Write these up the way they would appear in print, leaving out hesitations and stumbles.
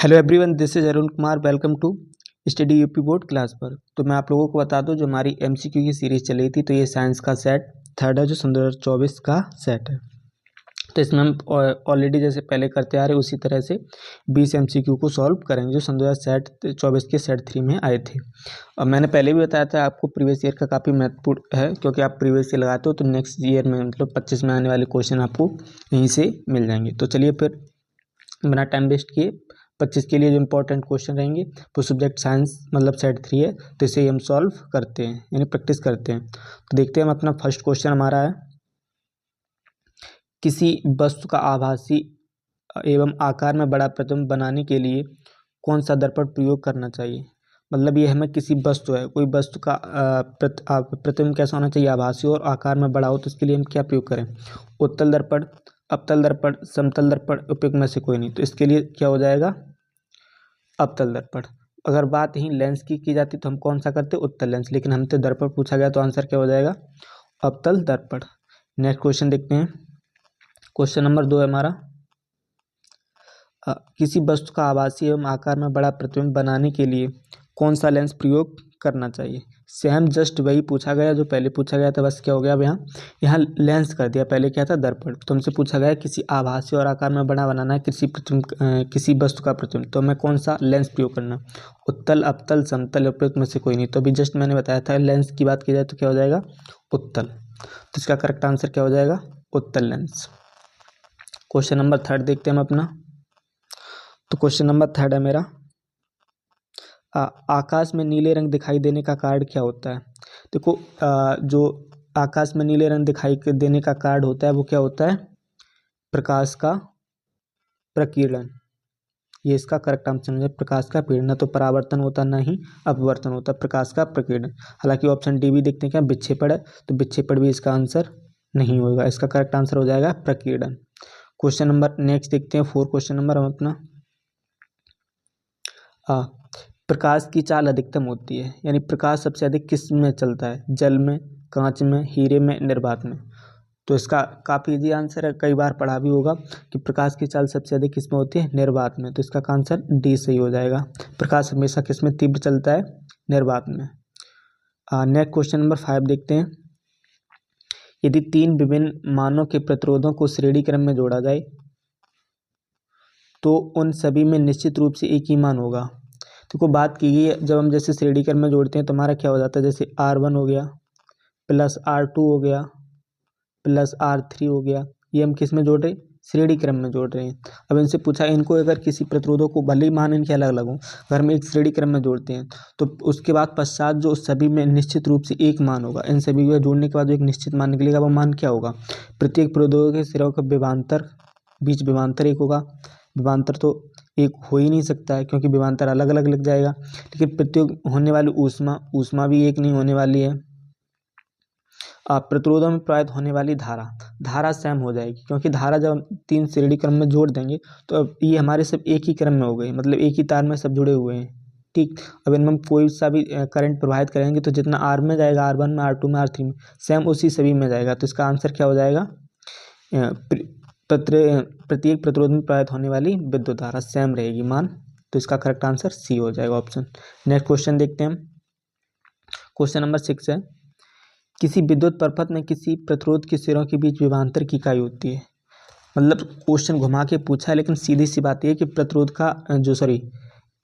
Hello everyone, this is Arun Kumar. Welcome to study UP board class पर। तो मैं आप लोगों को बता दूं, जो हमारी एमसीक्यू की सीरीज चल रही थी, तो ये साइंस का सेट थर्ड है, जो सन 2024 का सेट है। तो इसमें हम ऑलरेडी जैसे पहले करते आ रहे उसी तरह से 20 एमसीक्यू को सॉल्व करेंगे, जो सन 2024 के सेट 3 में आए थे। और मैंने पहले भी बताया था आपको, प्रीवियस ईयर का काफ़ी महत्वपूर्ण है, क्योंकि आप प्रीवियस ईयर लगाते हो तो नेक्स्ट ईयर में मतलब 25 में आने वाले क्वेश्चन आपको यहीं से मिल जाएंगे। तो चलिए फिर बिना टाइम वेस्ट किए 25 के लिए जो इंपॉर्टेंट क्वेश्चन रहेंगे वो सब्जेक्ट साइंस मतलब सेट 3 है, तो इसे ही हम सॉल्व करते हैं यानी प्रैक्टिस करते हैं। तो देखते हैं हम अपना फर्स्ट क्वेश्चन हमारा है, किसी वस्तु का आभासी एवं आकार में बड़ा प्रतिबिंब बनाने के लिए कौन सा दर्पण प्रयोग करना चाहिए। मतलब ये हमें किसी वस्तु है, कोई वस्तु का प्रतिबिंब कैसा होना चाहिए, आभासी और आकार में बड़ा हो, तो इसके लिए हम क्या प्रयोग करें। उत्तल दर्पण, अवतल दर्पण, समतल दर्पण, उपयुक्त में से कोई नहीं। तो इसके लिए क्या हो जाएगा, अवतल दर्पण। अगर बात ही लेंस की जाती तो हम कौन सा करते, उत्तल लेंस, लेकिन हमसे दर्पण पूछा गया तो आंसर क्या हो जाएगा, अवतल दर्पण। नेक्स्ट क्वेश्चन देखते हैं, क्वेश्चन नंबर 2 है हमारा, किसी वस्तु का आभासी एवं आकार में बड़ा प्रतिबिंब बनाने के लिए कौन सा लेंस प्रयोग करना चाहिए। सेम जस्ट वही पूछा गया जो पहले पूछा गया था, बस क्या हो गया अब यहाँ लेंस कर दिया। पहले क्या था, दर्पण। तो हमसे पूछा गया किसी आभासी और आकार में बड़ा बनाना है किसी वस्तु का प्रतिबिंब, तो हमें कौन सा लेंस प्रयोग करना, उत्तल, अवतल, समतल, उपयुक्त में से कोई नहीं। तो अभी जस्ट मैंने बताया था, लेंस की बात की जाए तो क्या हो जाएगा, उत्तल। तो इसका करेक्ट आंसर क्या हो जाएगा, उत्तल लेंस। क्वेश्चन नंबर 3 देखते हैं हम अपना। तो क्वेश्चन नंबर 3 है मेरा, आकाश में नीले रंग दिखाई देने का कारण क्या होता है। देखो, जो आकाश में नीले रंग दिखाई देने का कारण होता है वो क्या होता है, प्रकाश का प्रकीर्णन। ये इसका करेक्ट आंसर है, प्रकाश का किरण। न तो परावर्तन होता, ना ही अपवर्तन होता, प्रकाश का प्रकीर्णन। हालांकि ऑप्शन डी भी देखते हैं क्या, विक्षेपण है, तो विक्षेपण भी इसका आंसर नहीं होगा। इसका करेक्ट आंसर हो जाएगा प्रकीर्णन। क्वेश्चन नंबर नेक्स्ट देखते हैं, 4 क्वेश्चन नंबर हम अपना, प्रकाश की चाल अधिकतम होती है, यानी प्रकाश सबसे अधिक किस में चलता है, जल में, कांच में, हीरे में, निर्वात में। तो इसका काफ़ी इजी आंसर है, कई बार पढ़ा भी होगा कि प्रकाश की चाल सबसे अधिक किस में होती है, निर्वात में। तो इसका आंसर डी सही हो जाएगा। प्रकाश हमेशा किस में तीव्र चलता है, निर्वात में। नेक्स्ट क्वेश्चन नंबर 5 देखते हैं, यदि 3 विभिन्न मानों के प्रतिरोधों को श्रेणी क्रम में जोड़ा जाए तो उन सभी में निश्चित रूप से एक ही मान होगा। देखो, बात की गई है, जब हम जैसे श्रेणी क्रम में जोड़ते हैं तो हमारा क्या हो जाता है, जैसे R1 हो गया प्लस R2 हो गया प्लस R3 हो गया, ये हम किस में जोड़ रहे हैं, श्रेणी क्रम में जोड़ रहे हैं। अब इनसे पूछा, इनको अगर किसी प्रतिरोधों को भले ही मान इनके अलग अलग हो, अगर हम एक श्रेणी क्रम में जोड़ते हैं तो उसके बाद पश्चात जो सभी में निश्चित रूप से एक मान होगा। इन सभी को जोड़ने के बाद जो एक निश्चित मान निकलेगा वो मान क्या होगा, प्रत्येक प्रतिरोधों के सिरों का विभवांतर, बीच विभवांतर एक होगा। विभवांतर तो एक हो ही नहीं सकता है, क्योंकि विभवांतर अलग अलग लग जाएगा। लेकिन प्रत्येक होने वाली ऊष्मा भी एक नहीं होने वाली है। प्रतिरोधों में प्रवाहित होने वाली धारा सेम हो जाएगी, क्योंकि धारा जब हम 3 श्रेणी क्रम में जोड़ देंगे तो अब ये हमारे सब एक ही क्रम में हो गए, मतलब एक ही तार में सब जुड़े हुए हैं। ठीक, अब इनमें हम कोई सा भी करंट प्रवाहित करेंगे तो जितना R में जाएगा, R1 में, R2 में, R3 में, सेम उसी सभी में जाएगा। तो इसका आंसर क्या हो जाएगा, प्रत्येक प्रतिरोध में प्रवाहित होने वाली विद्युत धारा सेम रहेगी मान। तो इसका करेक्ट आंसर सी हो जाएगा, ऑप्शन। नेक्स्ट क्वेश्चन देखते हैं हम, क्वेश्चन नंबर 6 है, किसी विद्युत परपथ में किसी प्रतिरोध के सिरों के बीच विभवांतर की इकाई होती है। मतलब क्वेश्चन घुमा के पूछा है, लेकिन सीधी सी बात यह है कि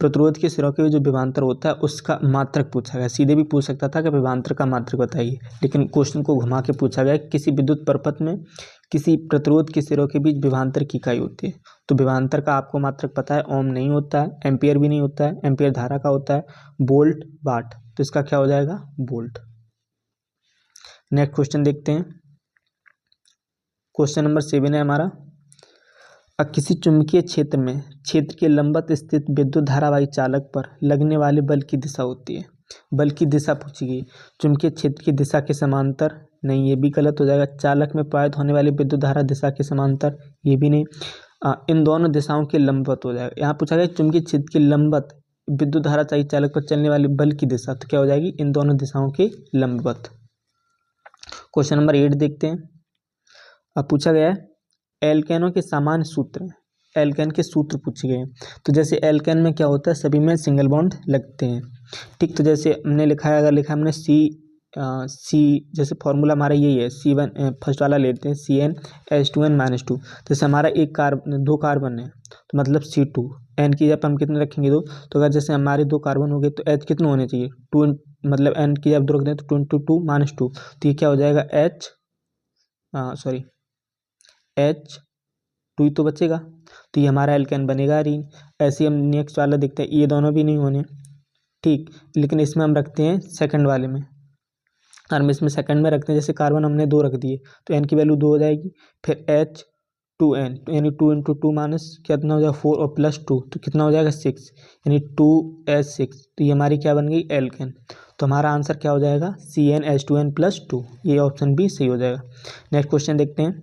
प्रतिरोध के सिरों के जो विभवांतर होता है उसका मात्रक पूछा गया। सीधे भी पूछ सकता था कि विभवांतर का मात्रक बताइए, लेकिन क्वेश्चन को घुमा के पूछा गया किसी विद्युत परपथ में किसी प्रतिरोध के सिरों के बीच विभवांतर की इकाई होती है। तो विभवांतर का आपको मात्रक पता है, ओम नहीं होता है, एम्पियर भी नहीं होता है, एम्पियर धारा का होता है, वोल्ट, वाट। तो इसका क्या हो जाएगा, वोल्ट। नेक्स्ट क्वेश्चन देखते हैं, क्वेश्चन नंबर 7 है हमारा, किसी चुंबकीय क्षेत्र के लंबवत स्थित विद्युत धारावाही चालक पर लगने वाले बल की दिशा होती है। बल की दिशा पूछी गई, चुंबकीय क्षेत्र की दिशा के समांतर नहीं, ये भी गलत हो जाएगा। चालक में प्रवाहित होने वाली विद्युत धारा दिशा के समांतर, ये भी नहीं। इन दोनों दिशाओं के लंबवत हो जाएगा। यहाँ पूछा गया चुंबकीय क्षेत्र के लंबवत विद्युत धारा चाहिए चालक पर चलने वाली बल की दिशा, तो क्या हो जाएगी, इन दोनों दिशाओं के लंबवत। क्वेश्चन नंबर 8 देखते हैं, अब पूछा गया है एल्केनों के सामान्य सूत्र हैं। एल्केन के सूत्र पूछे गए हैं। तो जैसे एल्केन में क्या होता है, सभी में सिंगल बॉन्ड लगते हैं, ठीक। तो जैसे हमने लिखा है, अगर लिखा है हमने सी, जैसे फॉर्मूला हमारा यही है, C1 फर्स्ट वाला लेते हैं CnH2n-2। जैसे हमारा दो कार्बन है तो मतलब C2, N की जगह हम कितने रखेंगे, 2। तो अगर जैसे हमारे 2 कार्बन हो गए तो H कितने होने चाहिए, 2, मतलब N की जगह 2 रख दें तो 2 × 2 -2। तो ये क्या हो जाएगा, H2 ही तो बचेगा, तो ये हमारा एल्केन बनेगा नहीं। ऐसे ही हम नेक्स्ट वाला देखते हैं, ये दोनों भी नहीं होने, ठीक। लेकिन इसमें हम रखते हैं सेकंड वाले में, और हम इसमें सेकंड में रखते हैं, जैसे कार्बन हमने 2 रख दिए तो N की वैल्यू 2 हो जाएगी। फिर H2n यानी 2 × 2 माइनस कितना हो जाएगा 4 और +2 तो कितना हो जाएगा 6, यानी 2H6। तो ये हमारी क्या बन गई, एल्केन। तो हमारा आंसर क्या हो जाएगा, CnH2n+2। ये ऑप्शन भी सही हो जाएगा। नेक्स्ट क्वेश्चन देखते हैं।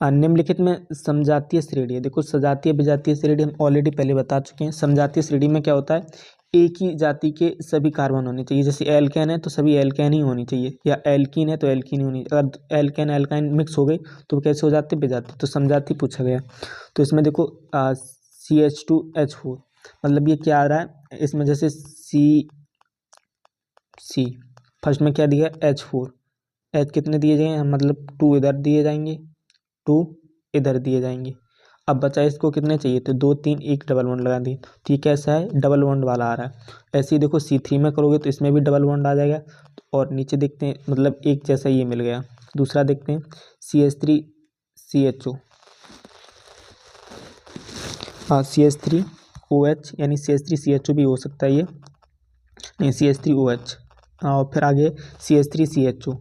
निम्नलिखित में समजातीय श्रेणी है। देखो सजातीय विजातीय श्रेणी हम ऑलरेडी पहले बता चुके हैं। समजातीय श्रेणी में क्या होता है, एक ही जाति के सभी कार्बन होने चाहिए। जैसे एल्केन है तो सभी एल्केन ही होनी चाहिए, या एल्कीन है तो एल्कीन ही होनी। अगर एल्केन एल्काइन मिक्स हो गई तो कैसे हो जाते, विजातीय। तो समजातीय पूछा गया। तो इसमें देखो CH2H4, मतलब ये क्या आ रहा है इसमें, जैसे सी फर्स्ट में क्या दिया H4, H कितने दिए जाएंगे, मतलब 2 इधर दिए जाएंगे, 2 इधर दिए जाएंगे। अब बचा इसको कितने चाहिए, तो 2 3 1 डबल बॉन्ड लगा दिए, तो ये कैसा है, डबल बॉन्ड वाला आ रहा है। ऐसे ही देखो C3 में करोगे तो इसमें भी डबल बॉन्ड आ जाएगा। और नीचे देखते हैं, मतलब एक जैसा ये मिल गया। दूसरा देखते हैं CH3CHO, हाँ CH3OH, यानी CH3CHO भी हो सकता है ये, नहीं CH3OH। और फिर आगे CH3CHO,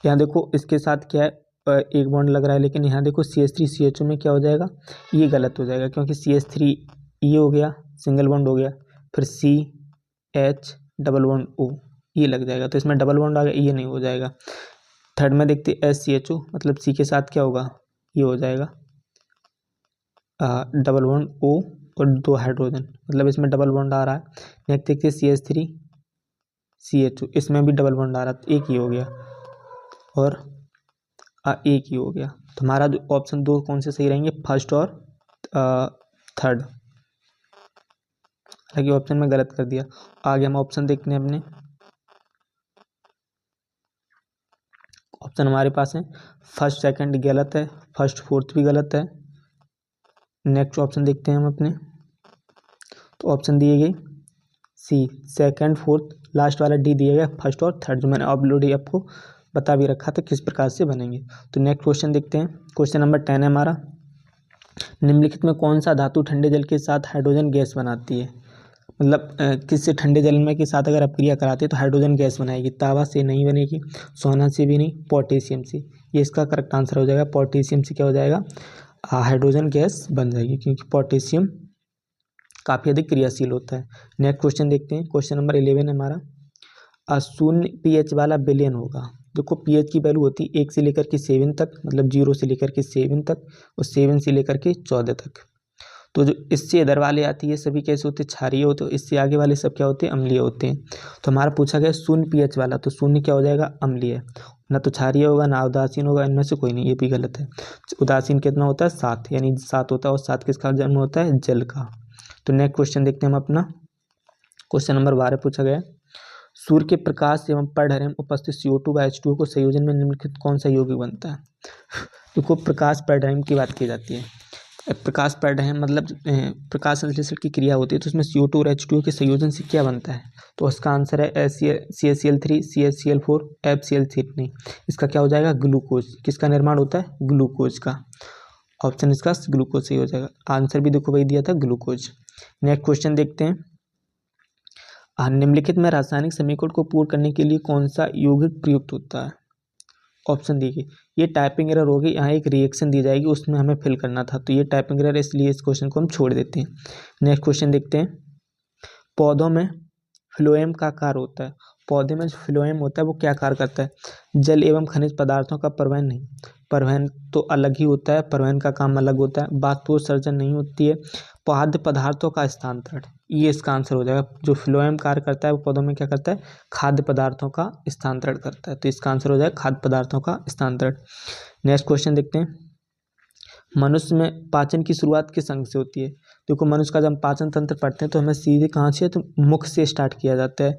यहाँ देखो इसके साथ क्या है, एक बॉन्ड लग रहा है, लेकिन यहाँ देखो CH3CHO में क्या हो जाएगा, ये गलत हो जाएगा, क्योंकि CH3 ये हो गया, सिंगल बॉन्ड हो गया, फिर CH डबल बॉन्ड O ये लग जाएगा, तो इसमें डबल बॉन्ड आ गया, ये नहीं हो जाएगा। थर्ड में देखते SCHO, मतलब C के साथ क्या होगा, ये हो जाएगा डबल बॉन्ड O और 2 हाइड्रोजन, मतलब इसमें डबल बॉन्ड आ रहा है। नेक्स्ट देखते CH3CHO, इसमें भी डबल बॉन्ड आ रहा है, तो एक ही हो गया, और एक ही हो गया। तो हमारा जो ऑप्शन 2 कौन से सही रहेंगे, फर्स्ट और थर्ड। हालांकि ऑप्शन में गलत कर दिया। आगे हम ऑप्शन देखते हैं अपने। ऑप्शन हमारे पास है फर्स्ट सेकंड गलत है, फर्स्ट फोर्थ भी गलत है। नेक्स्ट ऑप्शन देखते हैं हम अपने। तो ऑप्शन दिए गए सी सेकंड फोर्थ, लास्ट वाला डी दिया गया फर्स्ट और थर्ड, जो मैंने ऑलरेडी आपको बता भी रखा था किस प्रकार से बनेंगे। तो नेक्स्ट क्वेश्चन देखते हैं। क्वेश्चन नंबर 10 है हमारा। निम्नलिखित में कौन सा धातु ठंडे जल के साथ हाइड्रोजन गैस बनाती है, मतलब किससे, ठंडे जल में के साथ अगर आप क्रिया कराते हैं तो हाइड्रोजन गैस बनाएगी। तांबा से नहीं बनेगी, सोना से भी नहीं, पोटेशियम से। ये इसका करेक्ट आंसर हो जाएगा। पोटेशियम से क्या हो जाएगा, हाइड्रोजन गैस बन जाएगी, क्योंकि पोटेशियम काफ़ी अधिक क्रियाशील होता है। नेक्स्ट क्वेश्चन देखते हैं। क्वेश्चन नंबर 11 है हमारा। 0 pH वाला विलयन होगा। देखो pH की वैल्यू होती है 1 से लेकर के 7 तक, मतलब 0 से लेकर के 7 तक, और 7 से लेकर के 14 तक। तो जो इससे इधर वाले आती है सभी कैसे होते हैं, क्षारीय होते हैं। इससे आगे वाले सब क्या होते हैं, अम्लीय होते हैं। तो हमारा पूछा गया 0 pH वाला, तो 0 क्या हो जाएगा, अम्लीय। ना तो क्षारीय होगा ना उदासीन होगा, इनमें से कोई नहीं, ये भी गलत है। उदासीन कितना होता है, 7, यानी 7 होता है, और 7 किसका जन्म होता है, जल का। तो नेक्स्ट क्वेश्चन देखते हैं हम अपना। क्वेश्चन नंबर 12 पूछा गया। सूर्य के प्रकाश एवं पराबैंगनी में उपस्थित CO2 व H2O को संयोजन में निम्नलिखित कौन सा यौगिक बनता है। देखो प्रकाश पराबैंगनी की बात की जाती है। प्रकाश पराबैंगनी मतलब प्रकाश संश्लेषण की क्रिया होती है, तो उसमें CO2 और H2O के संयोजन से क्या बनता है। तो उसका आंसर है CaCl3 CaCl4 FCl3। इसका क्या हो जाएगा, ग्लूकोज। किसका निर्माण होता है, ग्लूकोज का। ऑप्शन इसका ग्लूकोज सही हो जाएगा। आंसर भी देखो वही दिया था, ग्लूकोज। नेक्स्ट क्वेश्चन देखते हैं। निम्नलिखित में रासायनिक समीकरण को पूर्ण करने के लिए कौन सा यौगिक प्रयुक्त होता है। ऑप्शन देखिए, ये टाइपिंग एरर होगी। यहाँ एक रिएक्शन दी जाएगी, उसमें हमें फिल करना था, तो ये टाइपिंग एरर, इसलिए इस क्वेश्चन को हम छोड़ देते हैं। नेक्स्ट क्वेश्चन देखते हैं। पौधों में फ्लोएम का कार्य होता है। पौधे में जो फ्लोएम होता है वो क्या कार्य करता है, जल एवं खनिज पदार्थों का परिवहन नहीं, परिवहन तो अलग ही होता है, परिवहन का काम अलग होता है। बाष्पोत्सर्जन नहीं होती है। खाद्य पदार्थों का स्थानांतरण, ये इसका आंसर हो जाएगा। जो फ्लोएम कार्य करता है वो पौधों में क्या करता है, खाद्य पदार्थों का स्थानांतरण करता है, तो इसका आंसर हो जाएगा खाद्य पदार्थों का स्थानांतरण। नेक्स्ट क्वेश्चन देखते हैं। मनुष्य में पाचन की शुरुआत किस अंग से होती है? देखो मनुष्य का जब हम पाचन तंत्र पढ़ते हैं तो हमें सीधे कहाँ से, तो मुख से स्टार्ट किया जाता है।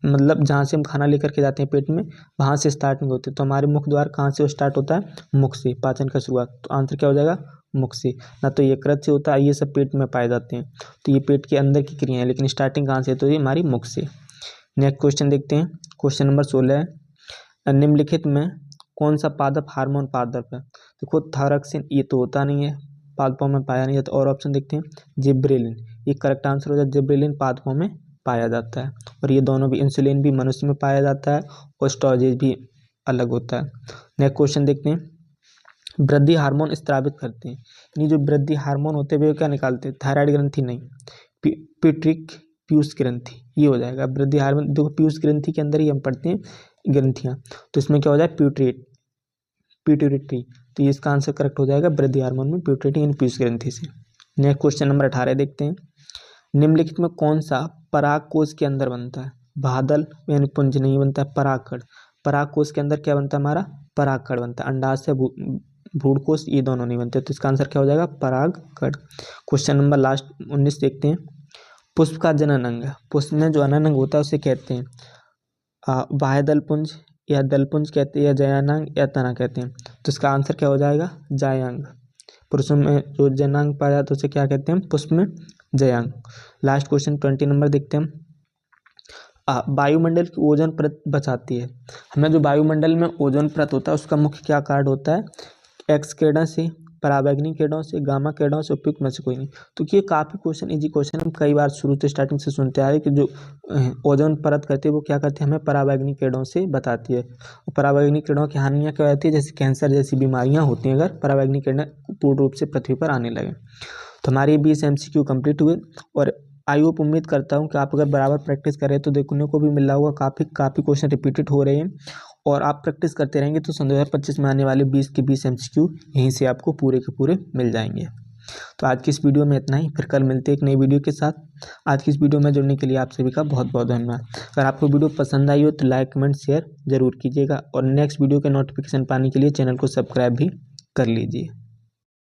मतलब जहाँ से हम खाना लेकर के जाते हैं पेट में, वहाँ से स्टार्टिंग होती है। तो हमारे मुख द्वार कहाँ से स्टार्ट होता है? मुख से, पाचन का शुरुआत। तो आंसर क्या हो जाएगा? मुख से। ना तो यकृत से होता है, ये सब पेट में पाए जाते हैं। तो ये पेट के अंदर की क्रिया है, लेकिन स्टार्टिंग कहाँ से? तो ये हमारी मुख से। नेक्स्ट क्वेश्चन देखते हैं। क्वेश्चन नंबर 16 है, निम्नलिखित में कौन सा पादप हार्मोन पादप है? देखो थायरॉक्सिन ये तो होता नहीं है, पादपों में पाया नहीं जाता। और ऑप्शन देखते हैं, जिब्रेलिन, ये करेक्ट आंसर हो जाए। जिब्रेलिन पादपों में पाया जाता है। और ये दोनों भी, इंसुलिन भी मनुष्य में पाया जाता है और स्टोरेज भी अलग होता है। नेक्स्ट क्वेश्चन देखते हैं, वृद्धि हार्मोन स्त्रावित करते हैं। ये जो वृद्धि हार्मोन होते हैं वे क्या निकालते हैं? थायराइड ग्रंथि नहीं, पिट्रिक पीयूष ग्रंथि, ये हो जाएगा वृद्धि हार्मोन। देखो पीयूष ग्रंथि के अंदर ही हम पढ़ते हैं ग्रंथियां, तो इसमें क्या हो जाए? पिट्यूटरी। तो ये इसका आंसर करेक्ट हो जाएगा वृद्धि हार्मोन में पिट्यूटरी यानी पीयूष ग्रंथि से। नेक्स्ट क्वेश्चन नंबर 18 देखते हैं, निम्नलिखित में कौन सा पराग कोश के अंदर बनता है? बादल यानी पुंज नहीं बनता है, परागकण। पराग कोश के अंदर क्या बनता है? हमारा परागकण बनता है। अंडाशय भ्रूणकोश ये दोनों नहीं बनते। तो इसका आंसर क्या हो जाएगा? परागकण। क्वेश्चन नंबर लास्ट 19 देखते हैं, पुष्प का जनन अंग, पुष्प में जो अनन अंग होता है उसे कहते हैं बाह्य दलपुंज या दलपुंज कहते हैं या जयानांग या तना कहते हैं। तो इसका आंसर क्या हो जाएगा? जयांग। पुरुषों में जो जनांग पाया जाता है उसे क्या कहते हैं? पुष्प में जयांग। लास्ट क्वेश्चन 20 नंबर देखते हैं, वायुमंडल की ओजोन परत बचाती है। हमें जो वायुमंडल में ओजोन परत होता है उसका मुख्य क्या कार्य होता है? एक्स किरणों से, पराबैंगनी किरणों से, गामा किरणों से, उपयुक्त में से कोई नहीं। तो ये काफ़ी क्वेश्चन इजी क्वेश्चन हम कई बार शुरू से स्टार्टिंग से सुनते आ रहे कि जो ओजोन परत करती है वो क्या करती है? हमें पराबैंगनी किरणों से बताती है। और पराबैंगनी किरणों की हानियाँ क्या होती है? जैसे कैंसर जैसी बीमारियाँ होती हैं अगर पराबैंगनी किरणें पूर्ण रूप से पृथ्वी पर आने लगे। तो हमारे 20 MCQ कंप्लीट हुए और आई होप, उम्मीद करता हूँ कि आप अगर बराबर प्रैक्टिस करें तो देखने को भी मिल रहा होगा काफ़ी क्वेश्चन रिपीटेड हो रहे हैं। और आप प्रैक्टिस करते रहेंगे तो सन 2025 में आने वाले 20 के 20 MCQ यहीं से आपको पूरे के पूरे मिल जाएंगे। तो आज की इस वीडियो में इतना ही, फिर कल मिलते हैं एक नई वीडियो के साथ। आज की इस वीडियो में जुड़ने के लिए आप सभी का बहुत बहुत धन्यवाद। अगर आपको वीडियो पसंद आई हो तो लाइक कमेंट शेयर जरूर कीजिएगा और नेक्स्ट वीडियो के नोटिफिकेशन पाने के लिए चैनल को सब्सक्राइब भी कर लीजिए।